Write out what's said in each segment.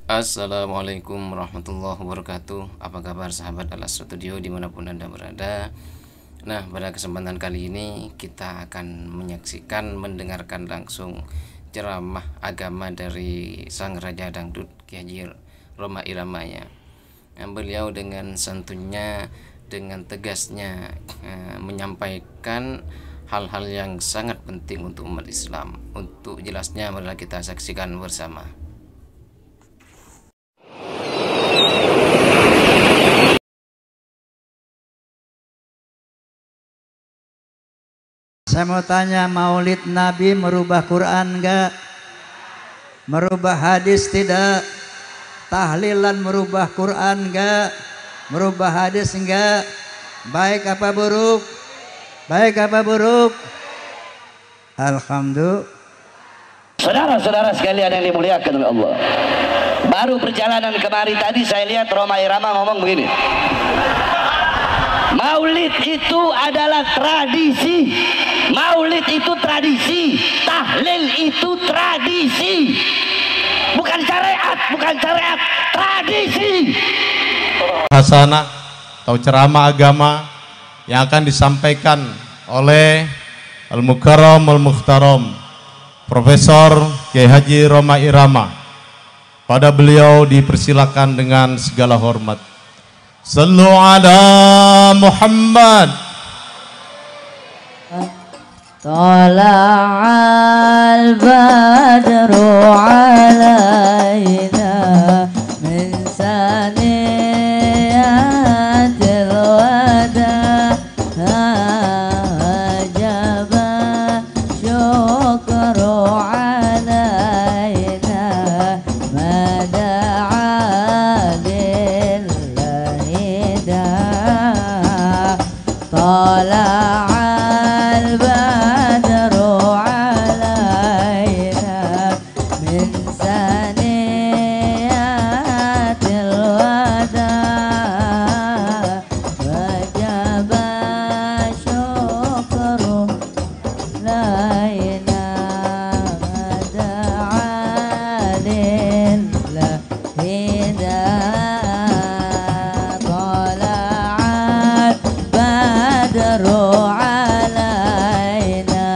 Assalamualaikum warahmatullahi wabarakatuh. Apa kabar sahabat Alas Studio dimanapun Anda berada. Nah, pada kesempatan kali ini kita akan mendengarkan langsung ceramah agama dari Sang Raja Dangdut Kiai Haji Rhoma Iramanya. Beliau dengan santunnya, dengan tegasnya menyampaikan hal-hal yang sangat penting untuk umat Islam. Untuk jelasnya marilah kita saksikan bersama. Saya mau tanya, maulid Nabi merubah Quran enggak? Merubah hadis tidak? Tahlilan merubah Quran enggak? Merubah hadis enggak? Baik apa buruk? Baik apa buruk? Alhamdulillah. Saudara-saudara sekalian yang dimuliakan oleh Allah, baru perjalanan kemari tadi saya lihat Rhoma Irama ngomong begini, maulid itu adalah tradisi, maulid itu tradisi, tahlil itu tradisi, bukan syariat, tradisi. Hasanah atau ceramah agama yang akan disampaikan oleh Al-Mukarram Al-Mukhtaram Profesor Kiai Haji Rhoma Irama. Pada beliau dipersilakan dengan segala hormat. Sallu ala Muhammad. Tala'al badru alaina min saniyatil wada ajaba syukru alaina mada'a lillahi da tala'al badru alaina min saniyatil wada wajaba syukru laina mada'a lillahi da tala'al badru alaina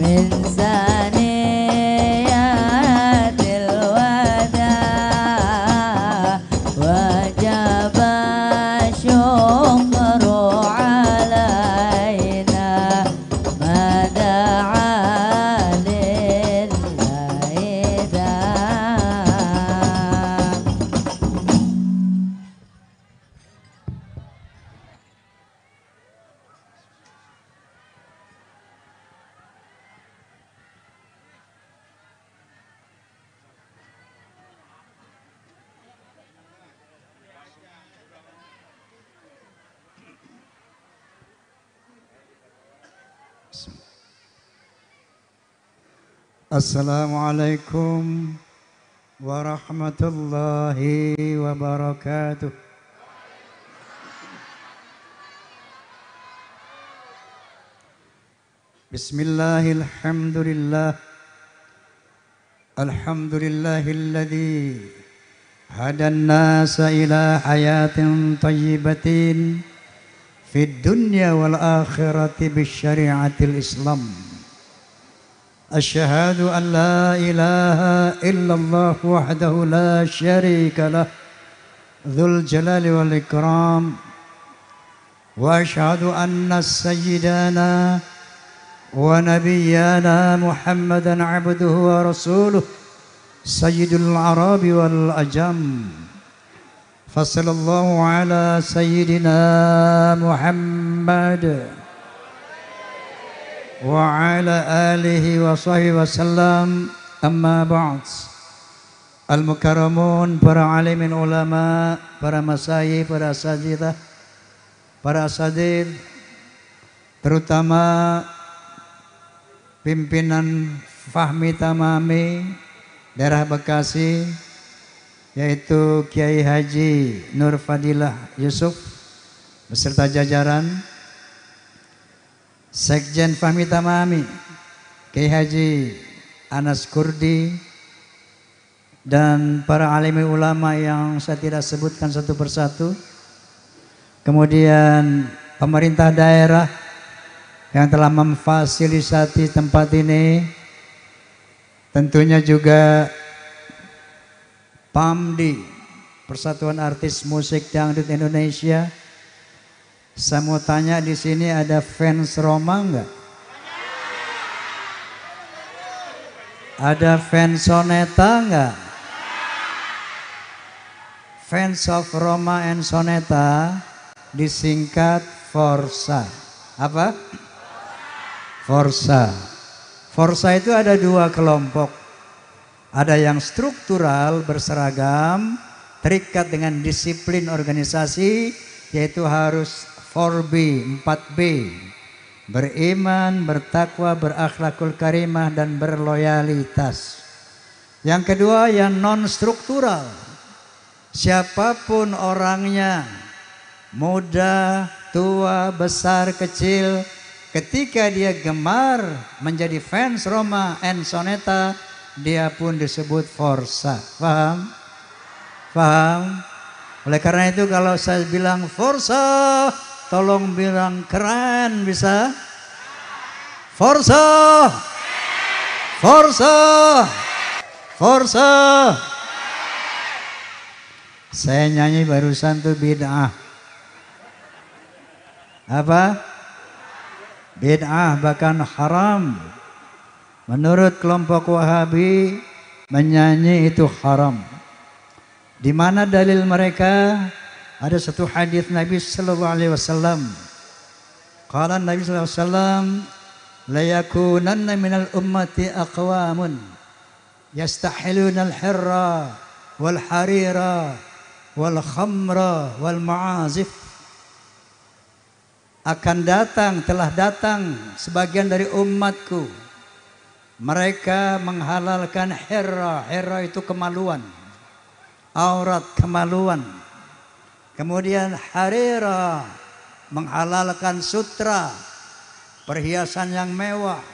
min saniyatil wada wajaba syukru alaina mada'a lillahi da. Assalamualaikum warahmatullahi wabarakatuh. Bismillahirrahmanirrahim. Alhamdulillahilladzi hadan nasa ila hayatin tayyibatin fid dunya wal akhirati bisyari'atil Islam. Asyhadu an la ilaha illallah wahdahu la syarika lah dzul jalali wal ikram wa asyhadu anna sayyidana wa nabiyyana Muhammadan abduhu wa rasuluh sayyidul arabi wal ajam. Fasallallahu ala sayyidina Muhammad wa ala alihi wa sahbihi wasallam. Amma ba'd. Al-Mukarramun, para alimin ulama, para masayih, para asatidzah, para asadir, terutama pimpinan Fahmi Tamami daerah Bekasi, yaitu Kiai Haji Nur Fadilah Yusuf beserta jajaran, Sekjen Fahmi Tamami Kiai Haji Anas Kurdi dan para alim ulama yang saya tidak sebutkan satu persatu. Kemudian pemerintah daerah yang telah memfasilitasi tempat ini. Tentunya juga PAMDI, Persatuan Artis Musik Dangdut Indonesia. Saya mau tanya, di sini ada fans Roma enggak? Ada fans Soneta enggak? Fans of Roma and Soneta disingkat Forsa. Apa? Forsa. Forsa itu ada dua kelompok. Ada yang struktural berseragam, terikat dengan disiplin organisasi, yaitu harus 4B, 4B. Beriman, bertakwa, berakhlakul karimah, dan berloyalitas. Yang kedua yang non-struktural. Siapapun orangnya, muda, tua, besar, kecil, ketika dia gemar menjadi fans Roma and Soneta, dia pun disebut Forsa. Paham? Paham? Oleh karena itu kalau saya bilang Forsa, tolong bilang keren, bisa? Forsa! Forsa! Forsa! Saya nyanyi barusan tuh bid'ah. Apa? Bid'ah, bahkan haram. Menurut kelompok Wahabi, menyanyi itu haram. Di mana dalil mereka? Ada satu hadis Nabi sallallahu alaihi wasallam. Qala Nabi sallallahu alaihi wasallam, la yakunanna minal ummati aqwamun yastahiluna al-hirra wal harira wal khamra wal ma'azif. Akan datang, telah datang sebagian dari umatku, mereka menghalalkan hirra. Hirra itu kemaluan, aurat, kemaluan. Kemudian harira, menghalalkan sutra, perhiasan yang mewah.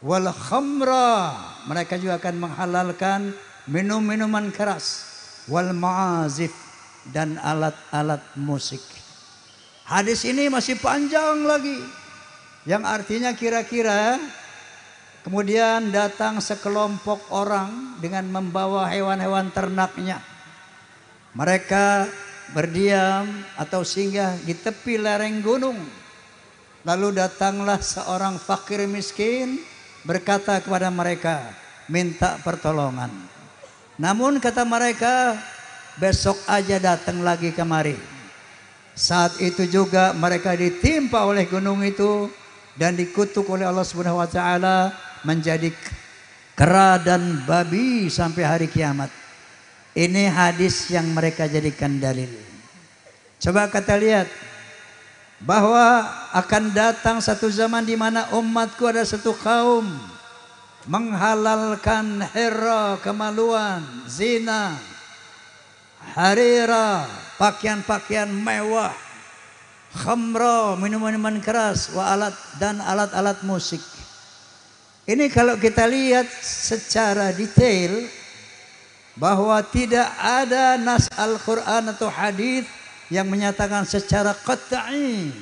Wal khamra, mereka juga akan menghalalkan minum-minuman keras. Wal ma'azif, dan alat-alat musik. Hadis ini masih panjang lagi, yang artinya kira-kira kemudian datang sekelompok orang dengan membawa hewan-hewan ternaknya. Mereka berdiam atau singgah di tepi lereng gunung. Lalu datanglah seorang fakir miskin berkata kepada mereka, minta pertolongan. Namun kata mereka, besok aja datang lagi kemari. Saat itu juga mereka ditimpa oleh gunung itu dan dikutuk oleh Allah Subhanahu wa taala menjadi kera dan babi sampai hari kiamat. Ini hadis yang mereka jadikan dalil. Coba kita lihat bahwa akan datang satu zaman di mana umatku ada satu kaum menghalalkan hira, kemaluan, zina, harira, pakaian-pakaian mewah, khamra, minuman-minuman keras, dan alat-alat musik. Ini kalau kita lihat secara detail bahwa tidak ada nas Al-Quran atau hadis yang menyatakan secara qat'i,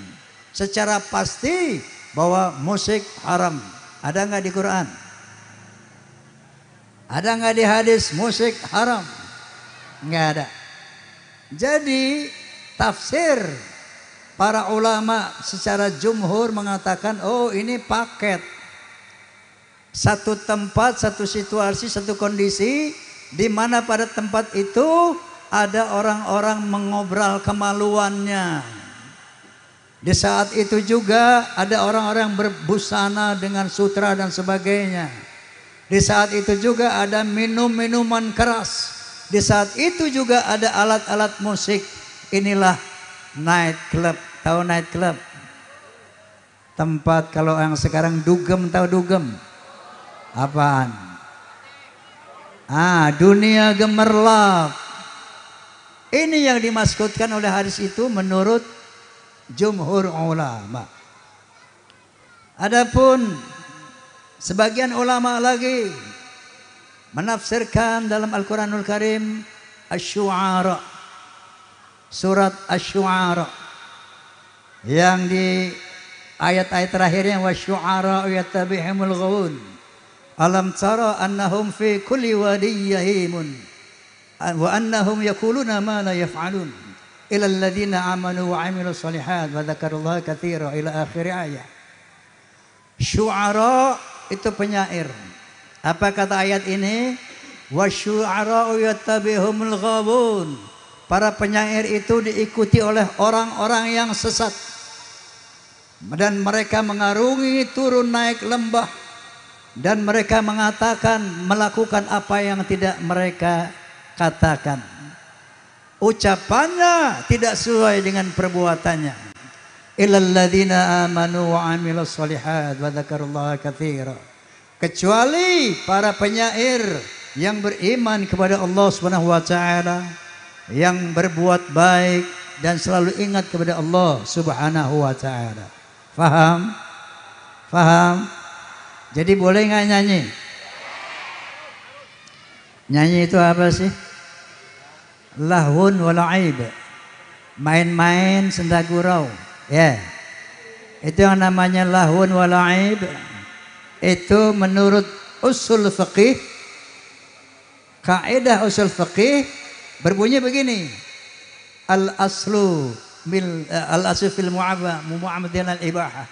secara pasti bahwa musik haram. Ada nggak di Quran? Ada nggak di hadis musik haram? Nggak ada. Jadi tafsir para ulama secara jumhur mengatakan, oh ini paket. Satu tempat, satu situasi, satu kondisi di mana pada tempat itu ada orang-orang mengobrol kemaluannya. Di saat itu juga ada orang-orang berbusana dengan sutra dan sebagainya. Di saat itu juga ada minum-minuman keras. Di saat itu juga ada alat-alat musik. Inilah night club. Tahu night club? Tempat kalau yang sekarang dugem, tahu dugem? Apaan? Dunia gemerlap. Ini yang dimaksudkan oleh hadis itu menurut jumhur ulama. Adapun sebagian ulama lagi menafsirkan dalam Al-Quranul Karim Asy-Syu'ara, surat Asy-Syu'ara yang di ayat-ayat terakhirnya wasyu'ara yattabi'humul ghawun alam tara annahum fi kulli wadin yahimun wa annahum yaquluna ma la yaf'alun ila alladhina amanu wa 'amilus shalihat wa dzakarullaha katsira ila akhir ayat. Syu'ara itu penyair. Apa kata ayat ini? Wasyu'ara yattabi'humul ghawun. Para penyair itu diikuti oleh orang-orang yang sesat. Dan mereka mengarungi turun naik lembah. Dan mereka mengatakan, melakukan apa yang tidak mereka katakan. Ucapannya tidak sesuai dengan perbuatannya. Illal ladzina amanu wa 'amilus shalihat wa dzakarullaha katsira. Kecuali para penyair yang beriman kepada Allah Subhanahu wa taala, yang berbuat baik dan selalu ingat kepada Allah Subhanahu wa taala. Faham? Faham? Jadi boleh nggak nyanyi? Nyanyi itu apa sih? Lahun wa la'ib. Main-main senda gurau. Ya. Itu yang namanya lahun wa la'ib. Itu menurut usul fiqih, kaidah usul fiqih berbunyi begini. Al-aslu fil mu'amadatin al-ibahah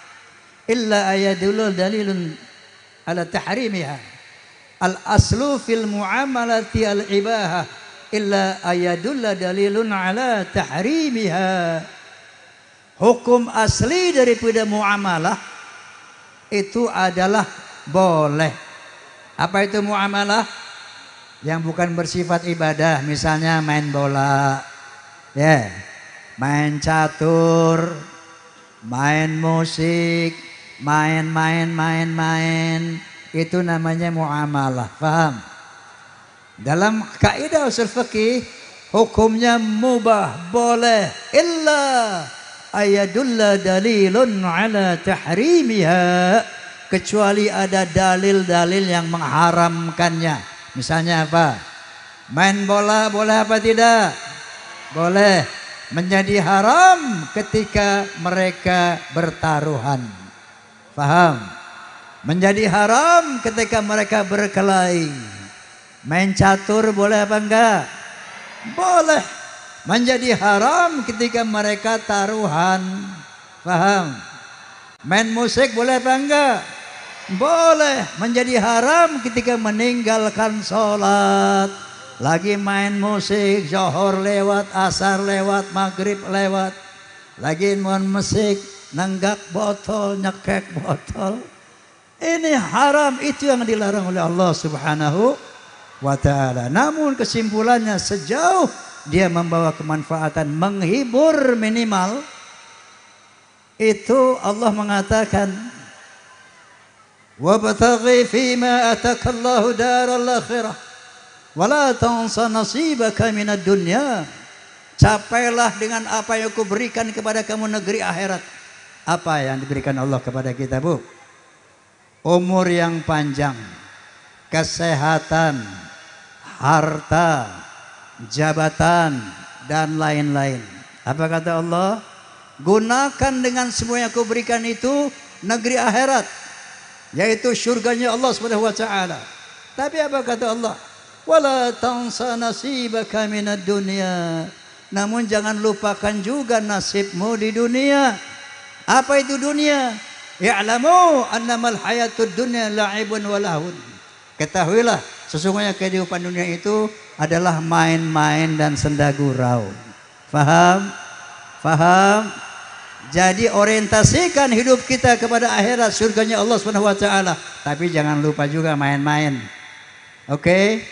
illa ayadulul dalilun ala tahrimiha. Al-aslu fil mu'amalati al-ibahah illa ayadulla dalilun ala tahrimiha. Hukum asli daripada muamalah itu adalah boleh. Apa itu muamalah? Yang bukan bersifat ibadah, misalnya main bola, ya, main catur, main musik, main, itu namanya muamalah. Paham? Dalam kaidah usul fikih hukumnya mubah, boleh, illa ayadulla dalilun ala tahrimiha, kecuali ada dalil-dalil yang mengharamkannya. Misalnya apa? Main bola boleh apa tidak? Boleh. Menjadi haram ketika mereka bertaruhan. Faham? Menjadi haram ketika mereka berkelahi. Main catur boleh apa enggak? Boleh. Menjadi haram ketika mereka taruhan. Faham? Main musik boleh apa enggak? Boleh. Menjadi haram ketika meninggalkan sholat. Lagi main musik, zuhur lewat, asar lewat, maghrib lewat. Lagi main musik, nenggak botol, nyekek botol. Ini haram, itu yang dilarang oleh Allah Subhanahu wa ta'ala. Namun kesimpulannya sejauh dia membawa kemanfaatan, menghibur minimal, itu Allah mengatakan wabtaghi fima atakallahu daral akhirah wala tansa nasibaka minad dunya. Capailah dengan apa yang aku berikan kepada kamu negeri akhirat. Apa yang diberikan Allah kepada kita, Bu? Umur yang panjang, kesehatan, harta, jabatan, dan lain-lain. Apa kata Allah? Gunakan dengan semua yang aku berikan itu negeri akhirat, yaitu surganya Allah Subhanahu wa taala. Tapi apa kata Allah? Wala tansa nasibaka minad dunya. Namun jangan lupakan juga nasibmu di dunia. Apa itu dunia? Ya'lamu annamal hayatud dunya la'ibun wa lahun. Ketahuilah sesungguhnya kehidupan dunia itu adalah main-main dan senda gurau. Faham? Faham? Jadi orientasikan hidup kita kepada akhirat, surganya Allah Subhanahu wa taala. Tapi jangan lupa juga main-main. Oke?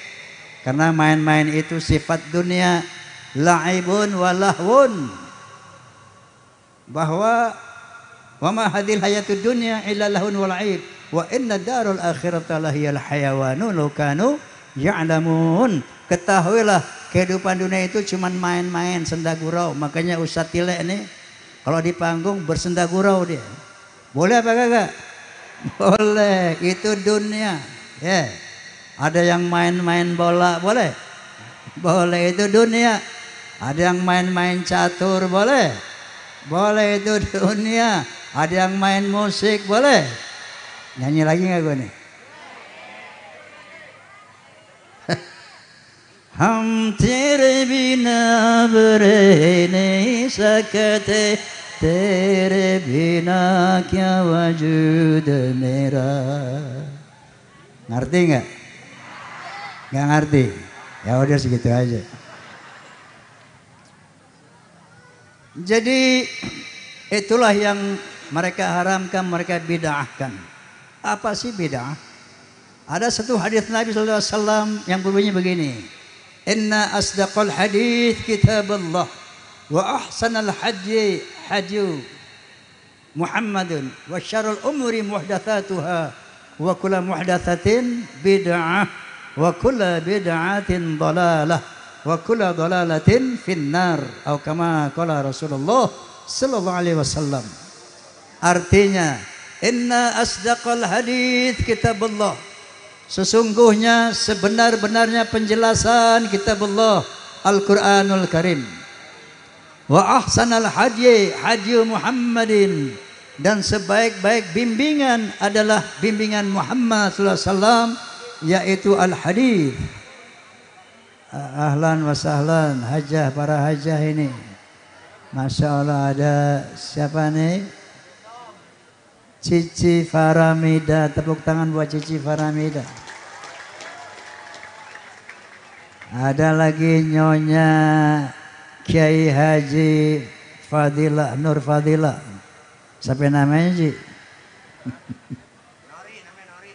Karena main-main itu sifat dunia, la'ibun wa lahwun. Bahwa wa ma hadhil hayatud dunya illa lahun wa la'ib wa inna darul akhirata lahiyal hayawanun law kanu ya'lamun. Ketahuilah kehidupan dunia itu cuma main-main, senda gurau. Makanya Ustaz Tile ini kalau di panggung bersenda gurau dia. Boleh apa kagak? Boleh. Itu dunia. Ya. Ada yang main-main bola, boleh? Boleh, itu dunia. Ada yang main-main catur, boleh? Boleh, itu dunia. Ada yang main musik, boleh? Nyanyi lagi nggak gue nih? हम तेरे बिना बुरे नहीं सकते तेरे बिना क्या वजूद मेरा. Ngerti nggak? Nggak ngerti? Ya udah segitu aja. Jadi itulah yang mereka haramkan, mereka bid'ahkan. Apa sih bid'ah? Ada satu hadis Nabi SAW yang berbunyi begini. Inna asdaqal hadis kitabullah wa ahsanal hajji hajju Muhammadun wa syarrul umuri muhdatsatuha wa kullu muhdatsatin bid'ah wa kullu bid'atin dhalalah wa kullu dhalalatin finnar atau kama qala Rasulullah sallallahu alaihi wasallam. Artinya inna asdaqal hadis kitabullah, sesungguhnya sebenar-benarnya penjelasan kitabullah Al-Quranul Karim. Wa ahsanal haji haji Muhammadin, dan sebaik-baik bimbingan adalah bimbingan Muhammad sallallahu alaihi wasallam, yaitu al-hadis. Ahlan wa sahlan hajah, para hajah ini. Masya Allah, ada siapa nih? Cici Faramida, tepuk tangan buat Cici Faramida. Ada lagi Nyonya Kiai Haji Fadilah, Nur Fadilah. Siapa namanya Ji? Nori, namanya Nori.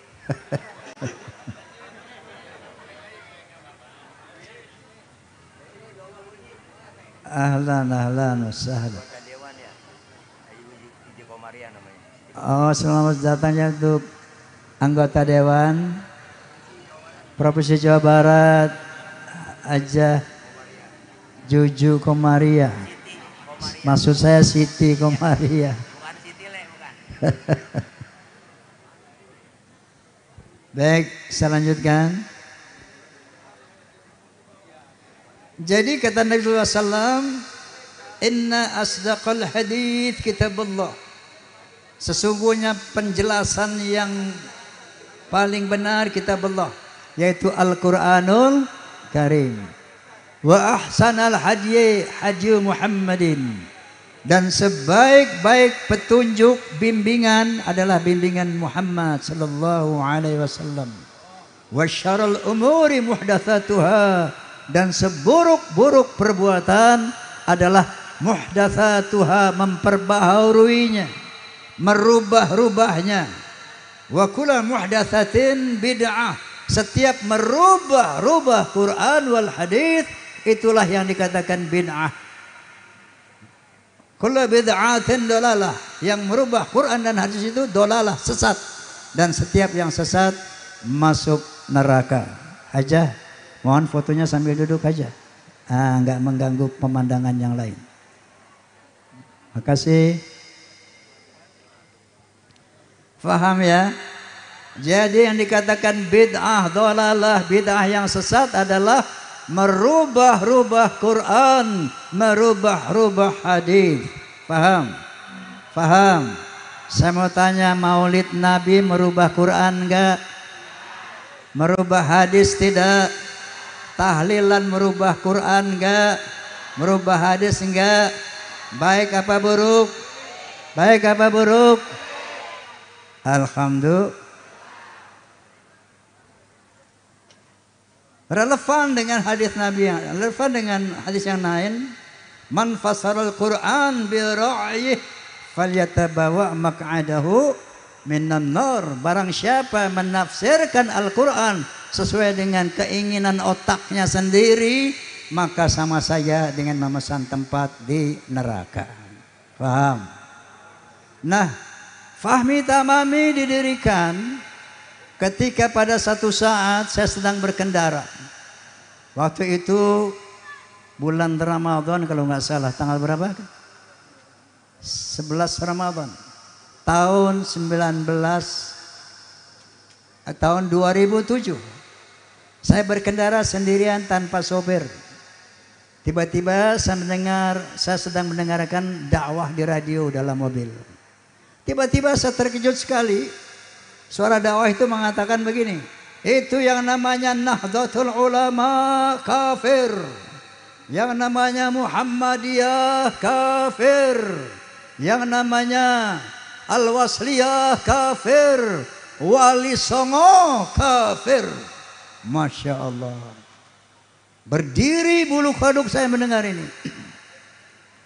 Ahlan wa sahlan. Oh, selamat datang ya untuk anggota Dewan Provinsi Jawa Barat, Aja Juju Komaria. Maksud saya Siti Komaria. Bukan Siti Le, bukan. Baik, saya lanjutkan. Jadi kata Nabi SAW, Inna asdaqal hadith kitabullah, sesungguhnya penjelasan yang paling benar kitabullah, yaitu Al-Quranul Karim. Wa ahsanal haji haji Muhammadin, dan sebaik-baik petunjuk bimbingan adalah bimbingan Muhammad sallallahu alaihi wasallam. Wa syarrul umuri muhdatsatuha, dan seburuk-buruk perbuatan adalah muhdatsatuha, memperbaharuinya, merubah-rubahnya. Wa kullu muhdatsatin bid'ah, setiap merubah-rubah Quran wal hadis itulah yang dikatakan bid'ah. Kullu bid'atin dolalah, yang merubah Quran dan hadis itu dolalah, sesat, dan setiap yang sesat masuk neraka. Aja, mohon fotonya sambil duduk aja, nggak mengganggu pemandangan yang lain. Makasih. Faham ya? Jadi yang dikatakan bid'ah dolalah, bid'ah yang sesat adalah merubah-rubah Quran, merubah-rubah hadis. Paham? Paham? Saya mau tanya, maulid Nabi merubah Quran enggak? Merubah hadis tidak? Tahlilan merubah Quran enggak? Merubah hadis enggak? Baik apa buruk? Baik apa buruk? Alhamdulillah. Relevan dengan hadis Nabi, relevan dengan hadis yang lain. Man fasarul Quran bi ra'yih falyatabawa maq'adahu minan nar. Barang siapa menafsirkan Al-Quran sesuai dengan keinginan otaknya sendiri, maka sama saja dengan memesan tempat di neraka. Paham? Nah, Fahmi Tamami didirikan ketika pada satu saat saya sedang berkendara. Waktu itu bulan Ramadan kalau nggak salah, tanggal berapa? 11 Ramadan tahun 2007. Saya berkendara sendirian tanpa sopir. Tiba-tiba saya sedang mendengarkan dakwah di radio dalam mobil. Tiba-tiba saya terkejut sekali. Suara dakwah itu mengatakan begini, itu yang namanya Nahdlatul Ulama kafir, yang namanya Muhammadiyah kafir, yang namanya Al-Wasliyah kafir, Wali Songo kafir. Masya Allah. Berdiri bulu kuduk saya mendengar ini.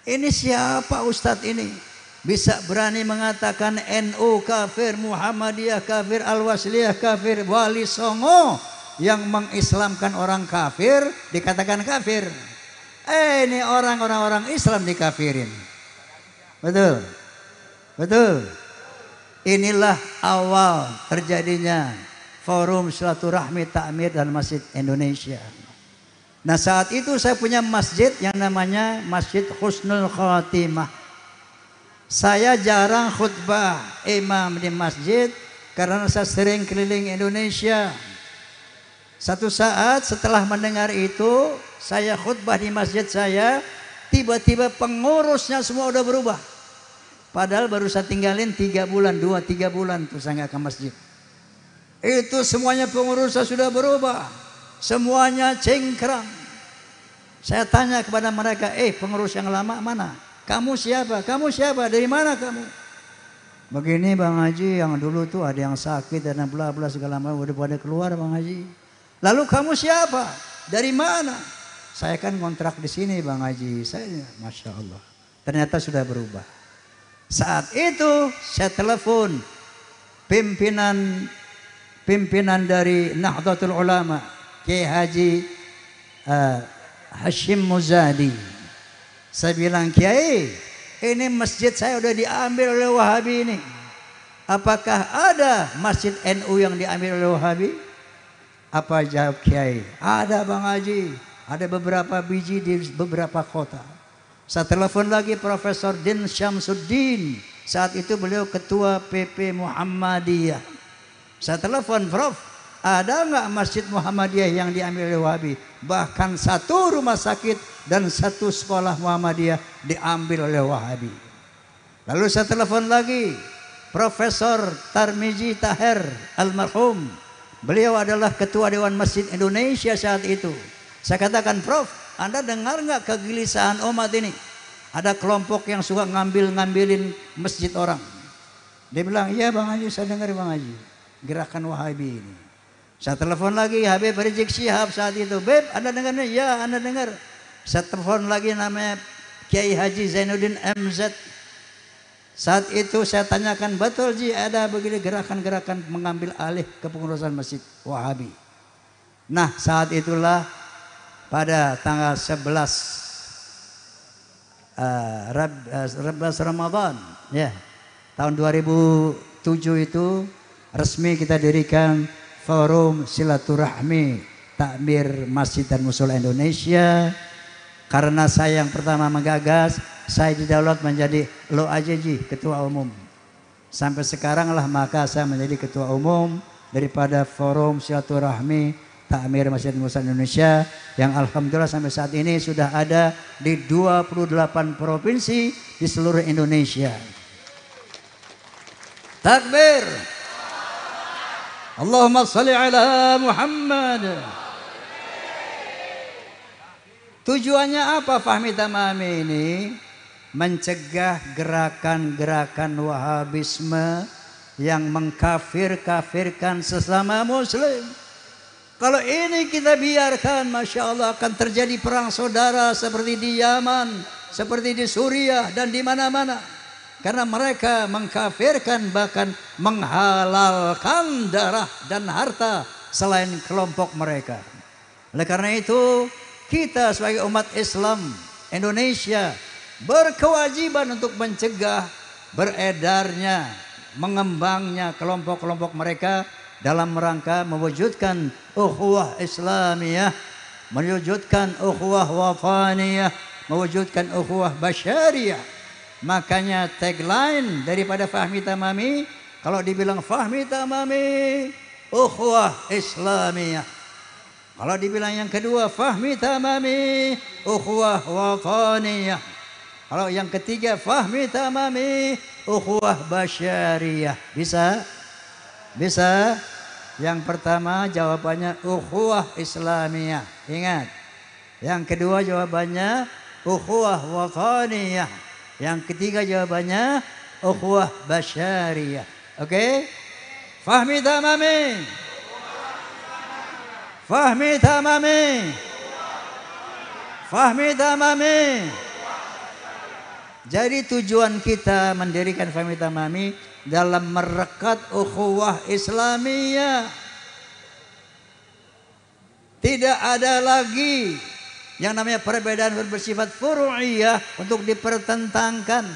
Ini siapa Ustadz ini? Bisa berani mengatakan NU kafir, Muhammadiyah kafir, Al-Wasliyah kafir, Wali Songo yang mengislamkan orang kafir dikatakan kafir. Ini orang-orang Islam dikafirin. Betul? Betul? Inilah awal terjadinya Forum Silaturahmi Takmir dan Masjid Indonesia. Nah saat itu saya punya masjid yang namanya Masjid Husnul Khotimah. Saya jarang khutbah imam di masjid karena saya sering keliling Indonesia. Satu saat setelah mendengar itu, saya khutbah di masjid saya, tiba-tiba pengurusnya semua udah berubah. Padahal baru saya tinggalin 3 bulan, 2-3 bulan tuh saya nggak ke masjid. Itu semuanya pengurusnya sudah berubah. Semuanya cengkrang. Saya tanya kepada mereka, pengurus yang lama mana? Kamu siapa? Kamu siapa? Dari mana kamu? Begini Bang Haji, yang dulu tuh ada yang sakit dan bla bla segala macam udah pada keluar Bang Haji. Lalu kamu siapa? Dari mana? Saya kan kontrak di sini Bang Haji. Saya, Masya Allah. Ternyata sudah berubah. Saat itu saya telepon pimpinan dari Nahdlatul Ulama, Kiai Haji Hashim Muzadi. Saya bilang, Kiai, ini masjid saya udah diambil oleh Wahabi ini. Apakah ada masjid NU yang diambil oleh Wahabi? Apa jawab Kiai? Ada Bang Haji, ada beberapa biji di beberapa kota. Saya telepon lagi Profesor Din Syamsuddin. Saat itu beliau ketua PP Muhammadiyah. Saya telepon, Prof, ada nggak masjid Muhammadiyah yang diambil oleh Wahabi? Bahkan 1 rumah sakit dan 1 sekolah Muhammadiyah diambil oleh Wahabi. Lalu saya telepon lagi Profesor Tarmizi Tahir almarhum. Beliau adalah ketua Dewan Masjid Indonesia saat itu. Saya katakan, Prof, Anda dengar nggak kegelisahan umat ini? Ada kelompok yang suka ngambilin masjid orang. Dia bilang, iya Bang Haji, saya dengar Bang Haji. Gerakan Wahabi ini. Saya telepon lagi Habib Rizik Syihab saat itu. Beb, Anda dengarnya? Ya, Anda dengar. Saya telepon lagi namanya Kiai Haji Zainuddin MZ. Saat itu saya tanyakan, betul Ji ada begini gerakan-gerakan mengambil alih kepengurusan masjid Wahabi. Nah saat itulah pada tanggal 11 Ramadan ya, tahun 2007 itu resmi kita dirikan Forum Silaturahmi Takmir Masjid dan Mushola Indonesia. Karena saya yang pertama menggagas, saya didaulat menjadi lo aja Ji, ketua umum. Sampai sekarang lah maka saya menjadi ketua umum daripada Forum Silaturahmi Takmir Masjid dan Mushola Indonesia yang alhamdulillah sampai saat ini sudah ada di 28 provinsi di seluruh Indonesia. Takbir. Allahumma sholli ala Muhammad. Tujuannya apa Fahmi Tamami ini? Mencegah gerakan-gerakan Wahabisme yang mengkafir-kafirkan sesama Muslim. Kalau ini kita biarkan, Masya Allah akan terjadi perang saudara seperti di Yaman, seperti di Suriah dan di mana-mana. Karena mereka mengkafirkan bahkan menghalalkan darah dan harta selain kelompok mereka. Oleh karena itu, kita sebagai umat Islam Indonesia berkewajiban untuk mencegah beredarnya, mengembangnya kelompok-kelompok mereka dalam rangka mewujudkan ukhuwah Islamiyah, mewujudkan ukhuwah wataniyah, mewujudkan ukhuwah basyariyah. Makanya tagline daripada Fahmi Tamami, kalau dibilang Fahmi Tamami ukhuwah Islamiyah. Kalau dibilang yang kedua, fahmi tamami ukhuwah wataniyah. Kalau yang ketiga, fahmi tamami ukhuwah basyariyah. Bisa? Bisa? Yang pertama jawabannya ukhuwah islamiyah. Ingat. Yang kedua jawabannya ukhuwah wataniyah. Yang ketiga jawabannya ukhuwah basyariyah. Oke? Fahmi tamami. Fahmi tamami. Fahmi tamami. Jadi tujuan kita mendirikan Fahmi Tamami dalam merekat ukhuwah Islamiyah. Tidak ada lagi yang namanya perbedaan bersifat furu'iyah untuk dipertentangkan.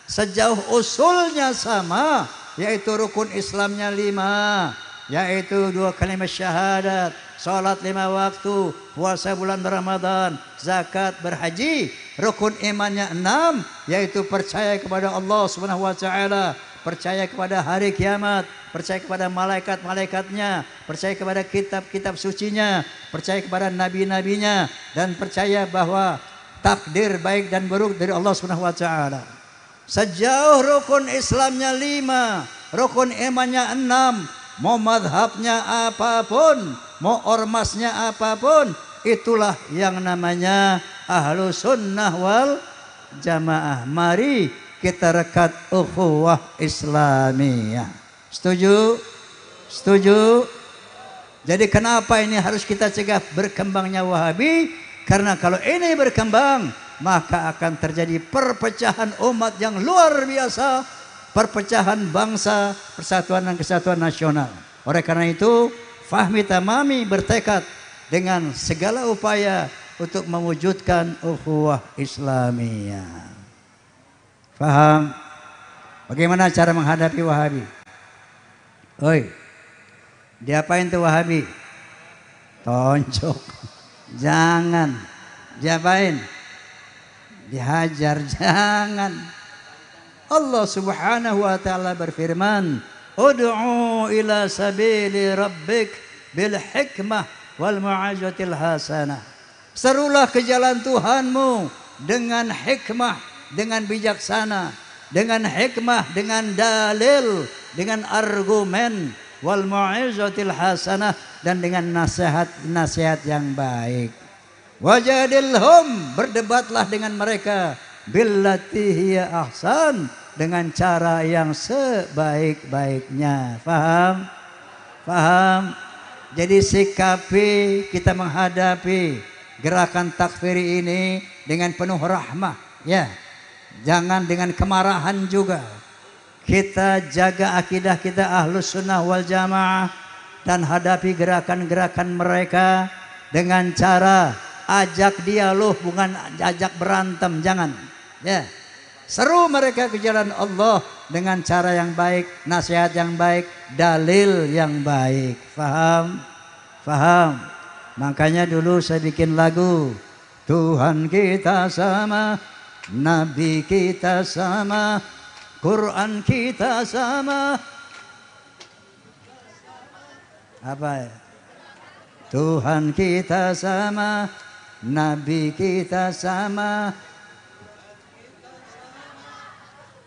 Sejauh usulnya sama, yaitu rukun Islamnya 5, yaitu 2 kalimat syahadat, salat 5 waktu, puasa bulan Ramadan, zakat, berhaji. Rukun imannya 6, yaitu percaya kepada Allah Subhanahu wa taala, percaya kepada hari kiamat, percaya kepada malaikat-malaikatnya, percaya kepada kitab-kitab sucinya, percaya kepada nabi-nabinya, dan percaya bahwa takdir baik dan buruk dari Allah Subhanahu wa taala. Sejauh rukun Islamnya 5, rukun imannya 6, mau madhabnya apapun, mau ormasnya apapun, itulah yang namanya ahlu sunnah wal jamaah. Mari kita rekat ukhuwah Islamiyah. Setuju? Setuju? Jadi kenapa ini harus kita cegah berkembangnya Wahabi? Karena kalau ini berkembang, maka akan terjadi perpecahan umat yang luar biasa, perpecahan bangsa, persatuan dan kesatuan nasional. Oleh karena itu, Fahmi Tamami bertekad dengan segala upaya untuk mewujudkan ukhuwah Islamiyah. Faham? Bagaimana cara menghadapi Wahabi? Oi, diapain tuh Wahabi? Tonjok. Jangan. Diapain? Dihajar. Jangan. Allah Subhanahu wa taala berfirman, "Ud'u ila sabili rabbik bil hikmah wal mau'izatil hasanah." Serulah ke jalan Tuhanmu dengan hikmah, dengan bijaksana, dengan hikmah, dengan dalil, dengan argumen, wal mau'izatil hasanah, dan dengan nasihat yang baik. Wajadilhum, berdebatlah dengan mereka, billati hiya ahsan, dengan cara yang sebaik-baiknya. Paham? Paham? Jadi sikapi kita menghadapi gerakan takfiri ini dengan penuh rahmah, ya. Jangan dengan kemarahan juga. Kita jaga akidah kita ahlus sunnah wal jamaah dan hadapi gerakan-gerakan mereka dengan cara ajak dialog, bukan ajak berantem. Jangan, ya. Seru mereka ke jalan Allah dengan cara yang baik, nasihat yang baik, dalil yang baik. Faham? Faham? Makanya dulu saya bikin lagu, Tuhan kita sama, Nabi kita sama, Quran kita sama. Apa ya? Tuhan kita sama, Nabi kita sama,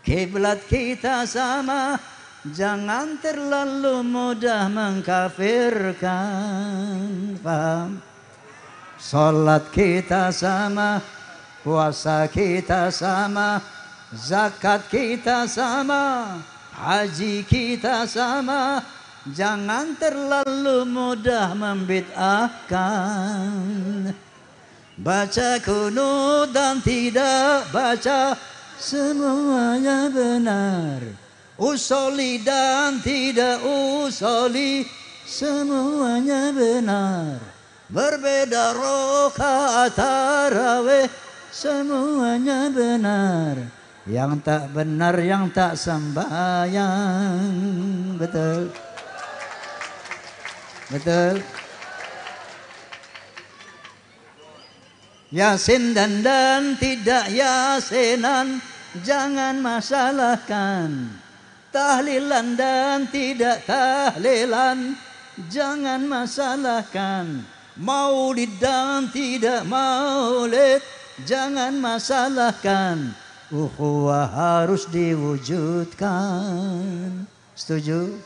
kiblat kita sama. Jangan terlalu mudah mengkafirkan. Paham? Salat kita sama, puasa kita sama, zakat kita sama, haji kita sama. Jangan terlalu mudah membid'ahkan. Baca kunut dan tidak baca, semuanya benar. Usoli dan tidak usoli, semuanya benar. Berbeda rakaat tarawih, semuanya benar. Yang tak benar, yang tak sembahyang. Betul? Betul? Yasin dan tidak yasinan, jangan masalahkan. Tahlilan dan tidak tahlilan, jangan masalahkan. Maulid dan tidak maulid jangan masalahkan, ukhuwah harus diwujudkan. Setuju?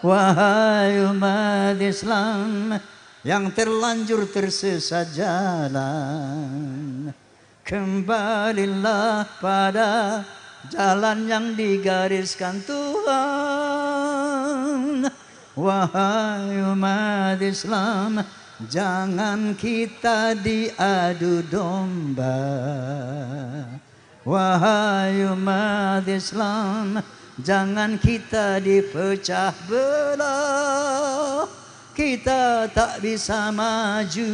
Wahai umat Islam yang terlanjur tersesat jalan, kembalilah pada jalan yang digariskan Tuhan. Wahai umat Islam, jangan kita diadu domba. Wahai umat Islam, jangan kita dipecah belah. Kita tak bisa maju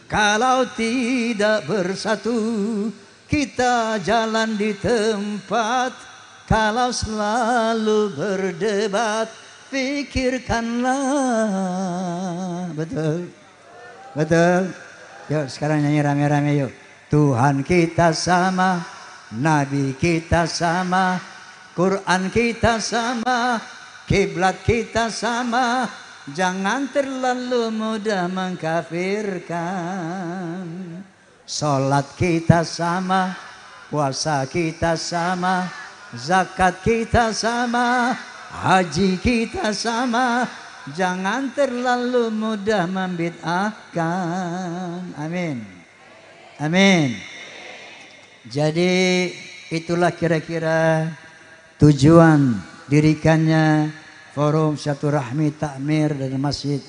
kalau tidak bersatu. Kita jalan di tempat kalau selalu berdebat. Pikirkanlah. Betul? Betul? Yuk sekarang nyanyi rame-rame yuk. Tuhan kita sama, Nabi kita sama, Quran kita sama, kiblat kita sama. Jangan terlalu mudah mengkafirkan. Salat kita sama, puasa kita sama, zakat kita sama, haji kita sama. Jangan terlalu mudah membid'ahkan. Amin. Amin. Jadi itulah kira-kira tujuan dirikannya Forum Silaturahmi Takmir dan Masjid,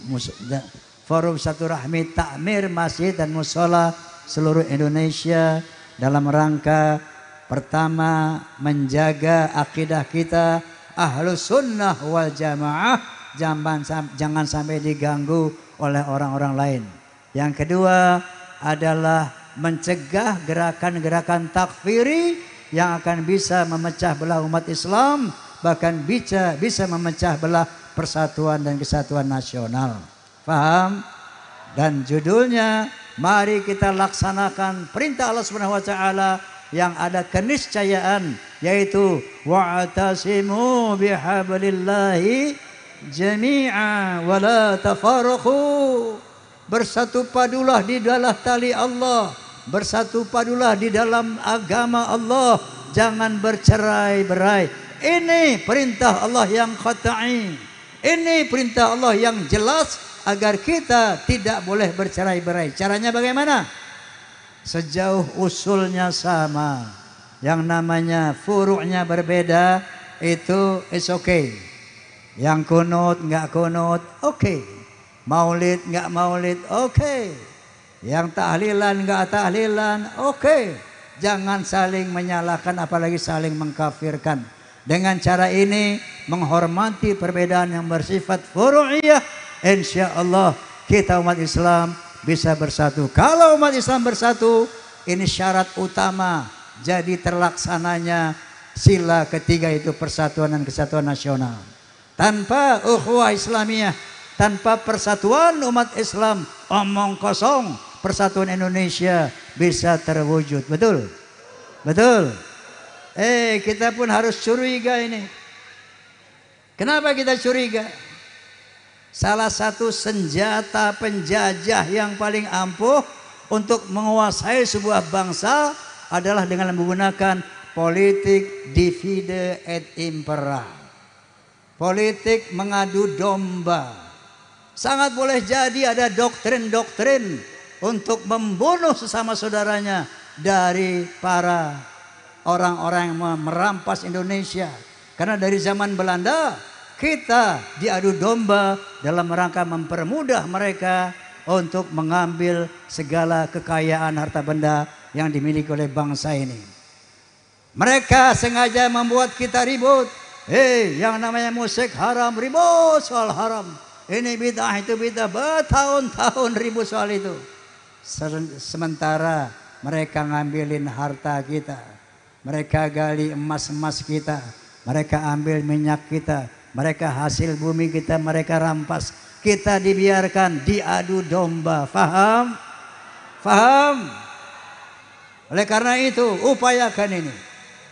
Forum Silaturahmi Takmir Masjid dan Mushola seluruh Indonesia dalam rangka pertama menjaga akidah kita Ahlus Sunnah wal Jamaah, jangan sampai diganggu oleh orang-orang lain. Yang kedua adalah mencegah gerakan-gerakan takfiri yang akan bisa memecah belah umat Islam, bahkan bisa memecah belah persatuan dan kesatuan nasional. Paham? Dan judulnya, mari kita laksanakan perintah Allah Subhanahu wa taala yang ada keniscayaan, yaitu wa'tasimu bihablillahi jami'a wa la tafarraqu. Bersatu padulah di dalam tali Allah, bersatu padulah di dalam agama Allah, jangan bercerai-berai. Ini perintah Allah yang qat'i. Ini perintah Allah yang jelas agar kita tidak boleh bercerai-berai. Caranya bagaimana? Sejauh usulnya sama, yang namanya furu'nya berbeda, itu is okay. Yang kunut nggak kunut, okay. Maulid nggak maulid, okay. Yang tahlilan nggak tahlilan, okay. Jangan saling menyalahkan, apalagi saling mengkafirkan. Dengan cara ini menghormati perbedaan yang bersifat furu'iyah, insya Allah kita umat Islam bisa bersatu. Kalau umat Islam bersatu, ini syarat utama jadi terlaksananya sila ketiga, itu persatuan dan kesatuan nasional. Tanpa ukhuwah Islamiyah, tanpa persatuan umat Islam, omong kosong persatuan Indonesia bisa terwujud. Betul? Betul? Kita pun harus curiga ini. Kenapa kita curiga? Salah satu senjata penjajah yang paling ampuh untuk menguasai sebuah bangsa adalah dengan menggunakan politik divide et impera. Politik mengadu domba. Sangat boleh jadi ada doktrin-doktrin untuk membunuh sesama saudaranya dari para orang-orang yang merampas Indonesia. Karena dari zaman Belanda kita diadu domba dalam rangka mempermudah mereka untuk mengambil segala kekayaan harta benda yang dimiliki oleh bangsa ini. Mereka sengaja membuat kita ribut. Yang namanya musik haram, ribut soal haram. Ini bid'ah, itu bid'ah, bertahun-tahun ribut soal itu. Sementara mereka ngambilin harta kita, mereka gali emas-emas kita, mereka ambil minyak kita, mereka hasil bumi kita, mereka rampas. Kita dibiarkan diadu domba. Faham? Faham? Oleh karena itu upayakan ini,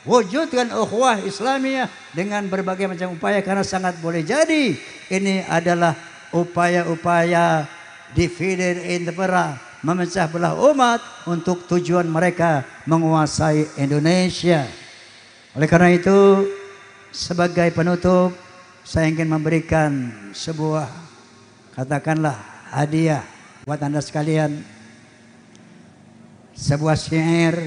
wujudkan ukhuwah Islamiyah dengan berbagai macam upaya, karena sangat boleh jadi ini adalah upaya-upaya divided inter, memecah belah umat untuk tujuan mereka menguasai Indonesia. Oleh karena itu, sebagai penutup, saya ingin memberikan sebuah, katakanlah, hadiah buat Anda sekalian. Sebuah syair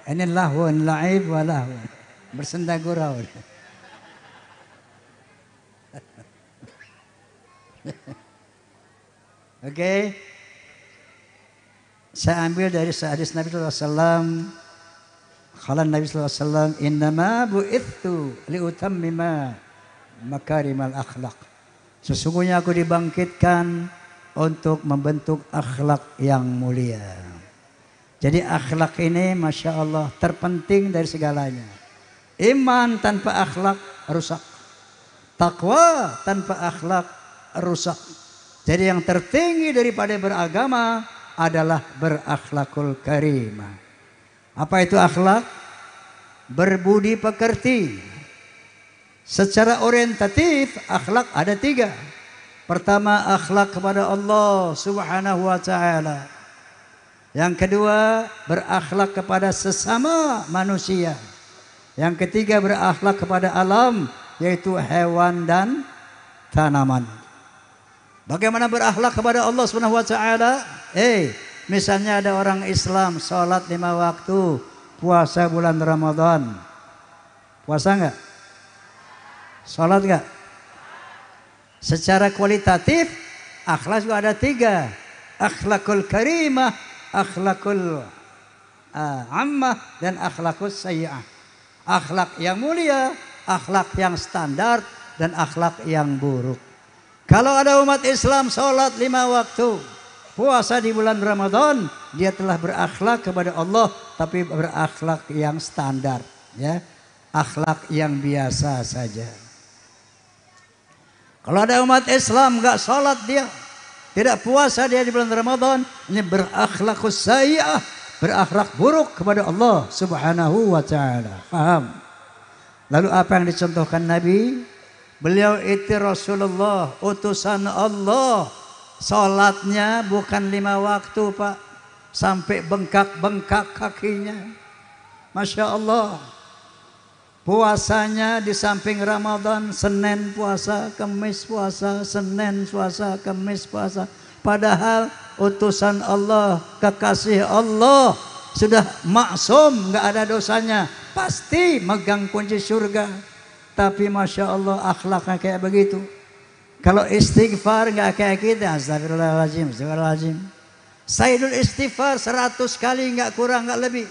ini lahun laib wa lahun, bersenda gurau. Oke. Saya ambil dari hadis Nabi sallallahu alaihi wasallam. Qala Nabi sallallahu alaihi wasallam, "Innama bu'ithu liutammima makarimal akhlaq." Sesungguhnya aku dibangkitkan untuk membentuk akhlak yang mulia. Jadi akhlak ini Masya Allah terpenting dari segalanya. Iman tanpa akhlak rusak. Takwa tanpa akhlak rusak. Jadi yang tertinggi daripada beragama adalah berakhlakul karimah. Apa itu akhlak? Berbudi pekerti. Secara orientatif akhlak ada 3. Pertama, akhlak kepada Allah Subhanahu wa ta'ala. Yang kedua, berakhlak kepada sesama manusia. Yang ketiga, berakhlak kepada alam, yaitu hewan dan tanaman. Bagaimana berakhlak kepada Allah Subhanahu wa ta'ala? Misalnya ada orang Islam sholat 5 waktu, puasa bulan Ramadan. Puasa enggak? Sholat enggak? Secara kualitatif, akhlak juga ada 3. Akhlakul karimah, akhlakul ammah, dan akhlakul sayyi'ah. Akhlak yang mulia, akhlak yang standar, dan akhlak yang buruk. Kalau ada umat Islam sholat 5 waktu, puasa di bulan Ramadan, dia telah berakhlak kepada Allah, tapi berakhlak yang standar, ya, akhlak yang biasa saja. Kalau ada umat Islam nggak sholat dia, tidak puasa dia di bulan Ramadan, ini berakhlakus sayyi'ah, berakhlak buruk kepada Allah Subhanahu wa ta'ala. Paham? Lalu apa yang dicontohkan Nabi? Beliau itu Rasulullah, utusan Allah. Sholatnya bukan 5 waktu, Pak, sampai bengkak-bengkak kakinya. Masya Allah. Puasanya di samping Ramadan, Senin puasa, Kamis puasa, Senin puasa, Kamis puasa. Padahal utusan Allah, kekasih Allah, sudah maksum, nggak ada dosanya, pasti megang kunci surga. Tapi Masya Allah akhlaknya kayak begitu. Kalau istighfar nggak kayak kita, astagfirullahaladzim, astagfirullahaladzim. Sayyidul istighfar 100 kali nggak kurang nggak lebih.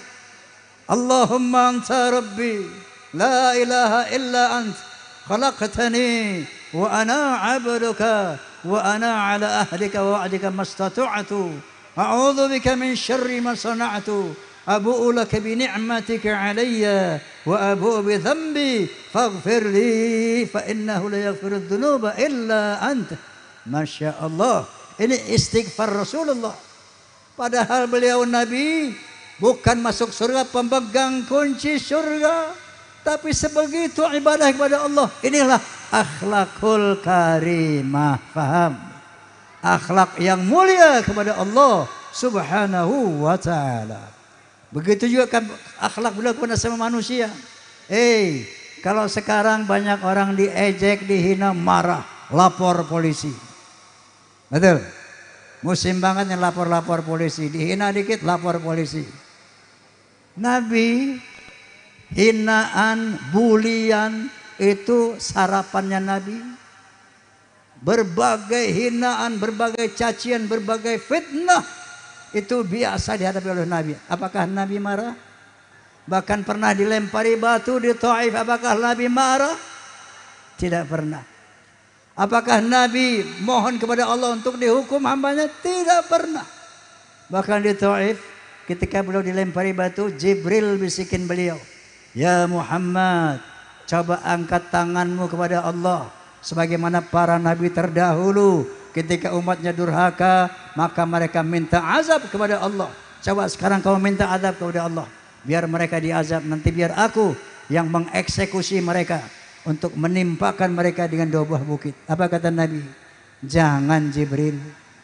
Allahumma anta rabbi, la ilaha illa ant, khalaqtani wa ana abduka wa ana ala ahdika wa wa'dika mastata'tu, a'udzu bika min syarri ma sana'tu, abu'u laka bi ni'matika alayya wa abu'u bi dhanbi faghfir li fa innahu la yaghfiru dzunuba illa anta. Masya Allah, ini istighfar Rasulullah. Padahal beliau Nabi bukan masuk surga pemegang kunci surga, tapi sebegitu ibadah kepada Allah. Inilah akhlakul karimah. Faham? Akhlak yang mulia kepada Allah Subhanahu wa ta'ala. Begitu juga kan akhlak beliau kepada sama manusia. Kalau sekarang banyak orang diejek, dihina, marah, lapor polisi. Betul? Musim banget yang lapor-lapor polisi. Dihina dikit, lapor polisi. Nabi, hinaan, bulian, itu sarapannya Nabi. Berbagai hinaan, berbagai cacian, berbagai fitnah, itu biasa dihadapi oleh Nabi. Apakah Nabi marah? Bahkan pernah dilempari batu di Taif. Apakah Nabi marah? Tidak pernah. Apakah Nabi mohon kepada Allah untuk dihukum hambanya? Tidak pernah. Bahkan di Taif, ketika beliau dilempari batu, Jibril bisikin beliau, "Ya Muhammad, coba angkat tanganmu kepada Allah, sebagaimana para nabi terdahulu. Ketika umatnya durhaka, maka mereka minta azab kepada Allah. Coba sekarang kamu minta azab kepada Allah." biar mereka diazab, nanti biar aku yang mengeksekusi mereka untuk menimpakan mereka dengan 2 buah bukit. Apa kata Nabi? Jangan Jibril,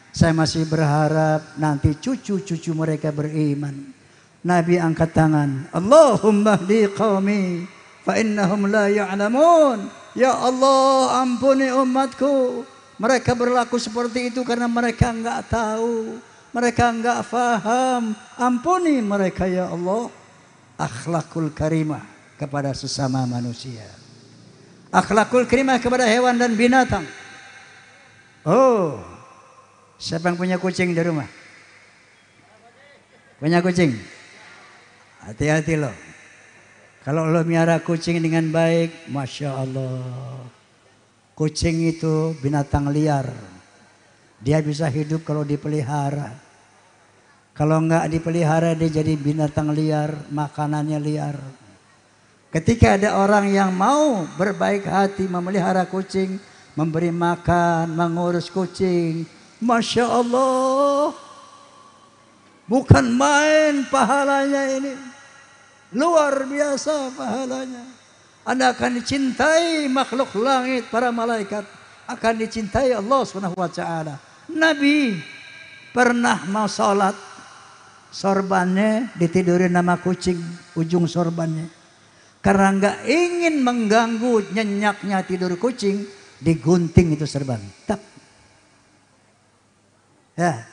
saya masih berharap nanti cucu-cucu mereka beriman. Nabi angkat tangan, Allahumma hdi qaumi fa innahum la ya'lamun. Ya Allah, ampuni umatku, mereka berlaku seperti itu karena mereka enggak tahu, mereka enggak faham. Ampuni mereka ya Allah. Akhlakul karimah kepada sesama manusia, akhlakul karimah kepada hewan dan binatang. Oh, siapa yang punya kucing di rumah? Punya kucing? Hati-hati loh. Kalau lo miara kucing dengan baik, Masya Allah. Kucing itu binatang liar. Dia bisa hidup kalau dipelihara. Kalau enggak dipelihara dia jadi binatang liar, makanannya liar. Ketika ada orang yang mau berbaik hati memelihara kucing, memberi makan, mengurus kucing, Masya Allah, bukan main pahalanya ini. Luar biasa pahalanya. Anda akan dicintai makhluk langit, para malaikat. Akan dicintai Allah SWT. Nabi pernah mau sholat, sorbannya ditidurin nama kucing, ujung sorbannya. Karena nggak ingin mengganggu nyenyaknya tidur kucing, digunting itu serban. Tak. Ya.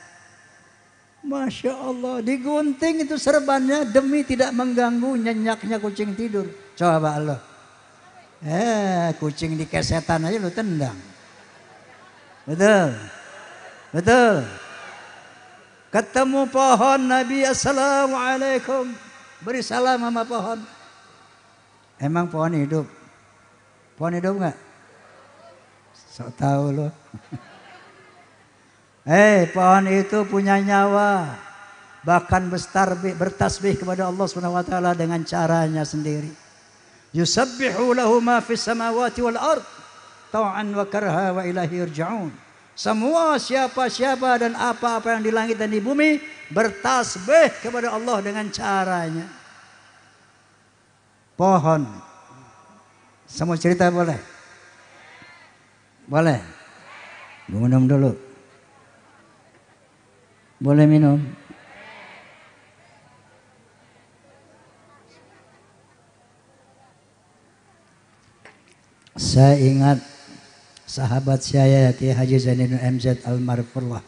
Masya Allah, digunting itu serbannya demi tidak mengganggu nyenyaknya kucing tidur. Coba Allah. Kucing dikesetan aja lu tendang. Betul. Betul. Ketemu pohon Nabi, assalamualaikum. Beri salam sama pohon. Emang pohon hidup? Pohon hidup nggak? Sok tahu lo. Pohon itu punya nyawa. Bahkan bertasbih kepada Allah SWT dengan caranya sendiri. Yusabbihu lahu ma fis samawati wal ard tau'an wa karha wa ilahi yurja'un. Semua siapa-siapa dan apa-apa yang di langit dan di bumi bertasbih kepada Allah dengan caranya. Pohon. Semua cerita boleh? Boleh? Minum dulu. Boleh minum? Saya ingat sahabat saya Kiai Haji Zainuddin MZ Almarhum.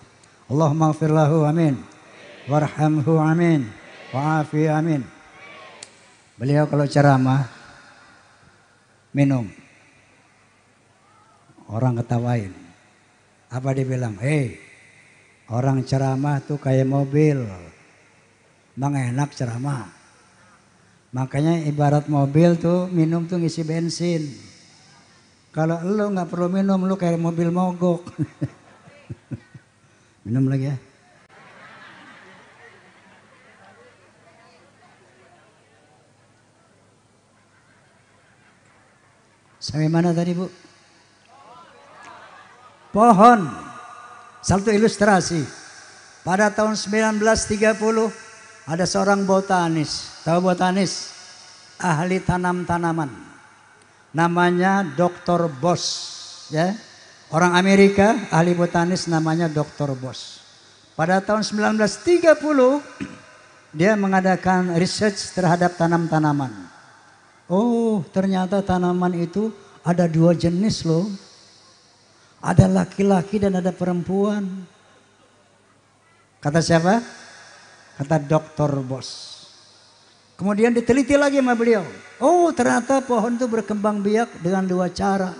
Allahumma ighfir lahu amin. Warhamhu amin. Wa'afi amin. Beliau kalau ceramah minum. Orang ketawain. Apa dia bilang? Orang ceramah tuh kayak mobil. Bang enak ceramah. Makanya ibarat mobil tuh minum tuh ngisi bensin. Kalau lu nggak perlu minum, lu kayak mobil mogok. Minum lagi ya. Sampai mana tadi Bu? Pohon. Satu ilustrasi. Pada tahun 1930 ada seorang botanis. Tahu botanis? Ahli tanam-tanaman. Namanya Dr. Boss, ya. Orang Amerika, ahli botanis namanya Dr. Boss. Pada tahun 1930 dia mengadakan research terhadap tanam-tanaman. Oh, ternyata tanaman itu ada 2 jenis loh. Ada laki-laki dan ada perempuan. Kata siapa? Kata Dr. Boss. Kemudian diteliti lagi sama beliau. Oh, ternyata pohon itu berkembang biak dengan 2 cara.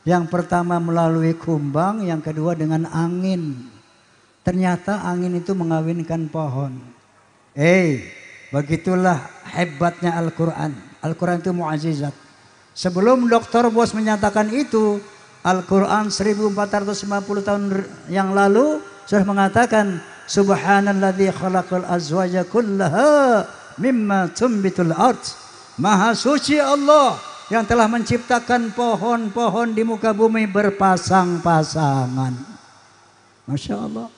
Yang pertama melalui kumbang, yang kedua dengan angin. Ternyata angin itu mengawinkan pohon. Begitulah hebatnya Al-Quran. Al-Quran itu mu'ajizat. Sebelum Dr. Boss menyatakan itu, Al-Quran 1450 tahun yang lalu sudah mengatakan Subhanalladzi khalaqal azwaja kullaha mimma tumbitul ard. Maha suci Allah yang telah menciptakan pohon-pohon di muka bumi berpasang-pasangan. Masya Allah.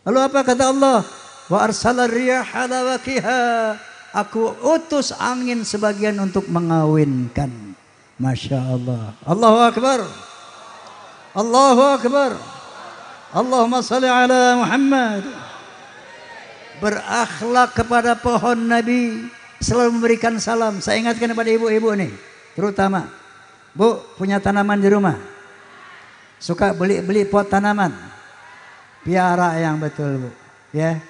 Lalu apa kata Allah? Wa arsalar riyaha lawaqiha Aku utus angin sebagian untuk mengawinkan. Masya Allah. Allahu Akbar. Allahu Akbar. Allahumma salli ala Muhammad. Berakhlak kepada pohon Nabi, selalu memberikan salam. Saya ingatkan kepada ibu-ibu nih, terutama Bu punya tanaman di rumah, suka beli pot tanaman, piara yang betul Bu, ya.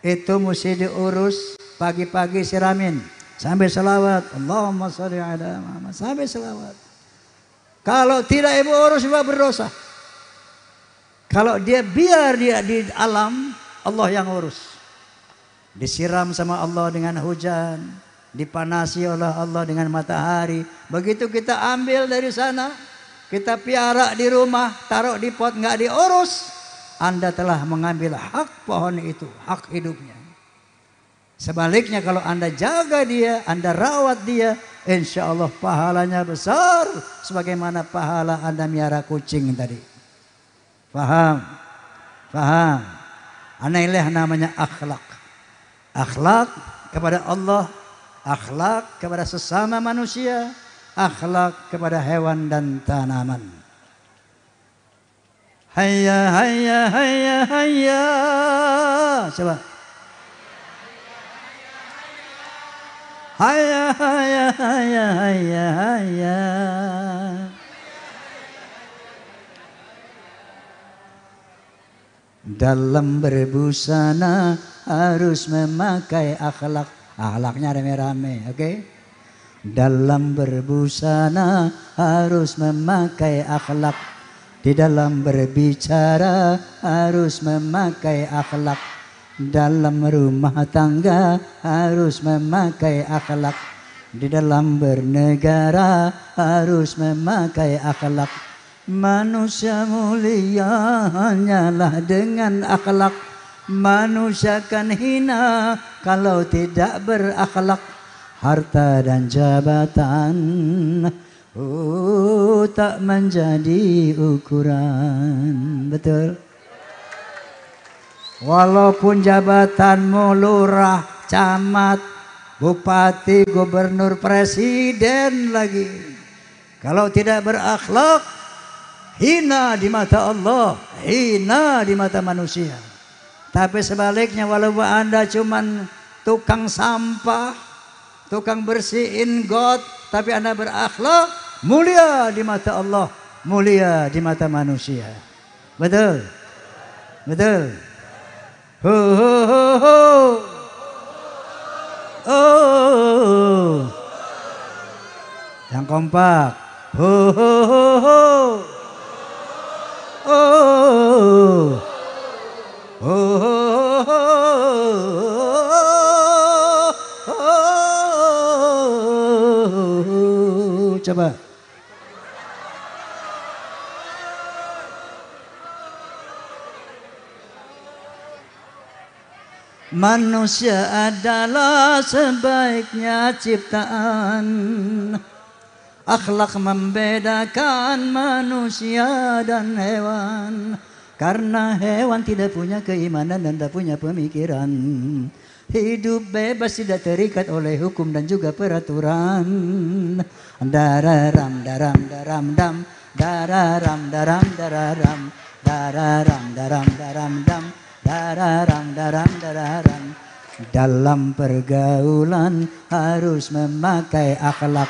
Itu mesti diurus, pagi-pagi siramin sampai selawat, Allahumma sholli ala Muhammad, sampai selawat. Kalau tidak ibu urus juga berdosa. Kalau biar dia di alam, Allah yang urus. Disiram sama Allah dengan hujan, dipanasi oleh Allah dengan matahari. Begitu kita ambil dari sana, kita piara di rumah, taruh di pot, nggak diurus, Anda telah mengambil hak pohon itu, hak hidupnya. Sebaliknya kalau Anda jaga dia, Anda rawat dia, insya Allah pahalanya besar, sebagaimana pahala Anda miara kucing tadi. Paham? Paham? Inilah namanya akhlak. Akhlak kepada Allah, akhlak kepada sesama manusia, akhlak kepada hewan dan tanaman. Hayya hayya hayya hayya. Coba. Hayya hayya hayya hayya hayya. Dalam berbusana harus memakai akhlak. Akhlaknya rame-rame, oke? Dalam berbusana harus memakai akhlak. Di dalam berbicara harus memakai akhlak. Dalam rumah tangga harus memakai akhlak. Di dalam bernegara harus memakai akhlak. Manusia mulia hanyalah dengan akhlak. Manusia kan hina kalau tidak berakhlak. Harta dan jabatan tak menjadi ukuran. Betul? Walaupun jabatanmu lurah, camat, bupati, gubernur, presiden lagi, kalau tidak berakhlak, hina di mata Allah, hina di mata manusia. Tapi sebaliknya, walaupun Anda cuman tukang sampah, tukang bersihin got, tapi Anda berakhlak, mulia di mata Allah, mulia di mata manusia. Betul? Betul? Ho ho ho ho. Oh. Yang kompak. Ho ho ho ho. Oh. Oh. Coba. Manusia adalah sebaiknya ciptaan. Akhlak membedakan manusia dan hewan. Karena hewan tidak punya keimanan dan tidak punya pemikiran. Hidup bebas, tidak terikat oleh hukum dan juga peraturan. Dararam daram daram dam, dararam daram dararam, dararam daram daram dam, dararam daram dararam. Dalam pergaulan harus memakai akhlak.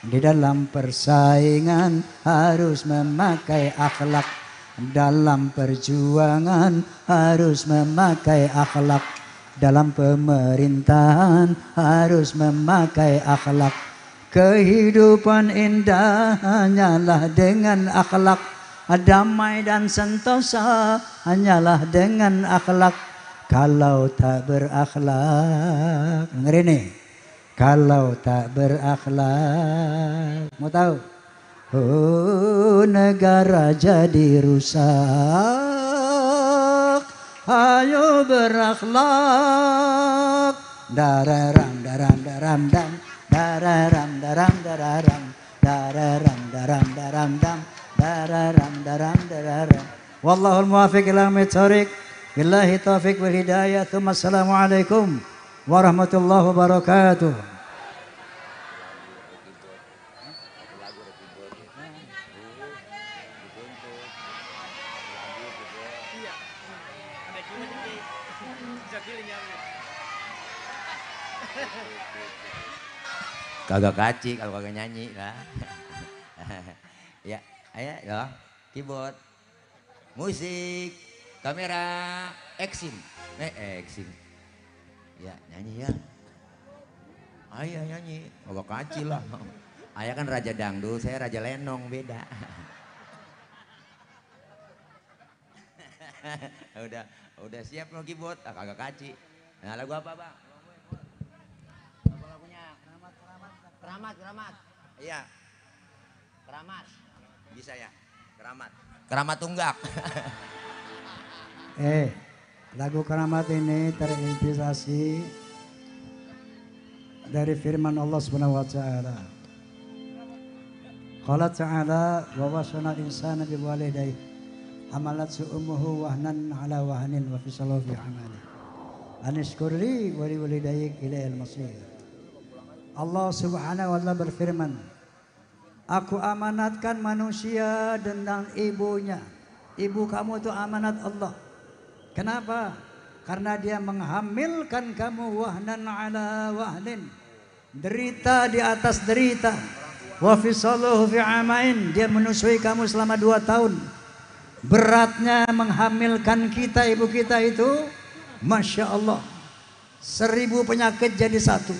Di dalam persaingan harus memakai akhlak. Dalam perjuangan harus memakai akhlak. Dalam pemerintahan harus memakai akhlak. Kehidupan indah hanyalah dengan akhlak. Damai dan sentosa hanyalah dengan akhlak. Kalau tak berakhlak, dengerin nih. Kalau tak berakhlak, mau tahu? Oh, negara jadi rusak. Ayo berakhlak. Dararam daram daram dam, dararam daram dararam, dararam daram daram dam, dararam daram dararam. Wallahul muwaffiq ila aqwamit thoriq. Billahi taufiq wal hidayah. Assalamualaikum warahmatullahi wabarakatuh. Kagak kaci kalau kagak nyanyi lah. Ya, ayo ya, keyboard, musik, kamera, action, action. Ya, nyanyi ya. Ayo nyanyi, kagak kaci lah. Ayah kan raja dangdut, saya raja lenong, beda. udah siap lo keyboard, kagak kaci. Nah, lagu apa bang? Apa lagunya? Keramat. Iya. Keramat. Bisa ya? Keramat tunggak. Lagu Keramat ini terinspirasi dari firman Allah Subhanahu wa taala. Qala ta'ala wa wasana insana biwalidayhi hamalat ummuhu wahnan ala wahnin wa fisalahu fi amali. Anishkurli wa liwalidayk ilayal masir. Allah Subhanahu wa taala berfirman, aku amanatkan manusia tentang ibunya. Ibu kamu itu amanat Allah. Kenapa? Karena dia menghamilkan kamu wahnan ala wahnin. Derita di atas derita. Wa fisaluhu fi amain. Dia menyusui kamu selama 2 tahun. Beratnya menghamilkan kita, ibu kita itu, Masya Allah, 1000 penyakit jadi 1.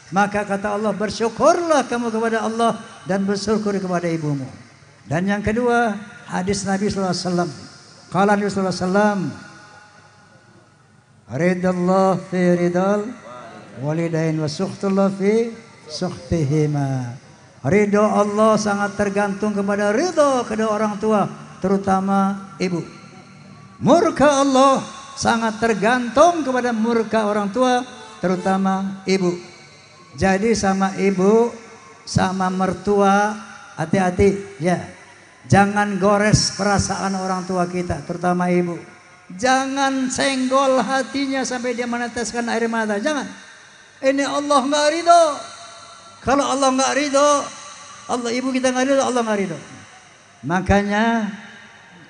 Maka kata Allah, bersyukurlah kamu kepada Allah dan bersyukur kepada ibumu. Dan yang kedua, hadis Nabi SAW. Qala Nabi SAW, ridallah fi ridal walidain wa sukhtullah fi sukhtihima. Ridho Allah sangat tergantung kepada ridho kedua orang tua, terutama ibu. Murka Allah sangat tergantung kepada murka orang tua, terutama ibu. Jadi sama ibu, sama mertua, hati-hati ya. Jangan gores perasaan orang tua kita, terutama ibu. Jangan senggol hatinya sampai dia meneteskan air mata. Jangan. Ini Allah nggak ridho. Kalau Allah nggak ridho, Allah ibu kita nggak ridho, Allah nggak ridho. Makanya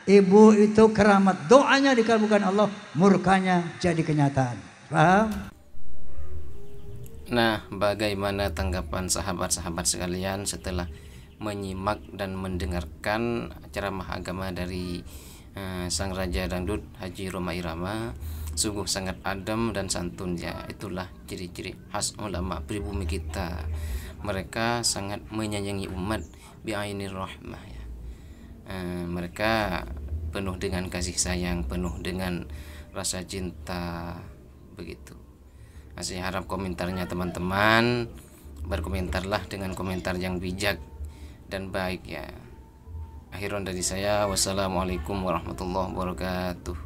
ibu itu keramat, doanya dikabulkan Allah, murkanya jadi kenyataan. Paham? Nah, bagaimana tanggapan sahabat-sahabat sekalian setelah menyimak dan mendengarkan ceramah agama dari Sang Raja Dangdut Haji Rhoma Irama? Sungguh sangat adem dan santun ya. Itulah ciri-ciri khas ulama pribumi kita. Mereka sangat menyayangi umat bi'ainir rahmah ya. Mereka penuh dengan kasih sayang, penuh dengan rasa cinta, begitu. Saya harap komentarnya teman-teman berkomentarlah dengan komentar yang bijak dan baik ya. Akhiran dari saya, wassalamualaikum warahmatullahi wabarakatuh.